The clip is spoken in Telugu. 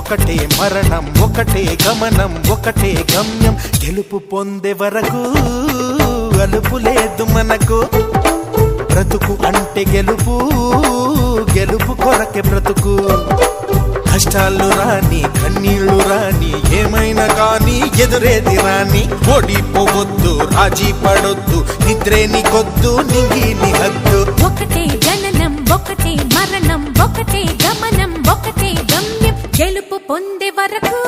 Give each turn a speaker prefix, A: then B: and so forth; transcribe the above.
A: ఒకటే మరణం, ఒకటే గమనం, ఒకటే గమ్యం. గెలుపు పొందే వరకు అలుపు లేదు మనకు. బ్రతుకు అంటే గెలుపు, గెలుపు కొరకే బ్రతుకు. కష్టాలు రాని, కన్నీళ్లు రాని, ఏమైనా కానీ ఎదురేది రాని. ఓడిపోవద్దు, రాజీ పడొద్దు, నిద్రే నీకొద్దు, నింగి నీ హద్దు.
B: ఒకటే జననం, ఒకటే మరణం, ఒకటే గమనం, ఒకటే గమ్యం. గెలుపు పొందే వరకు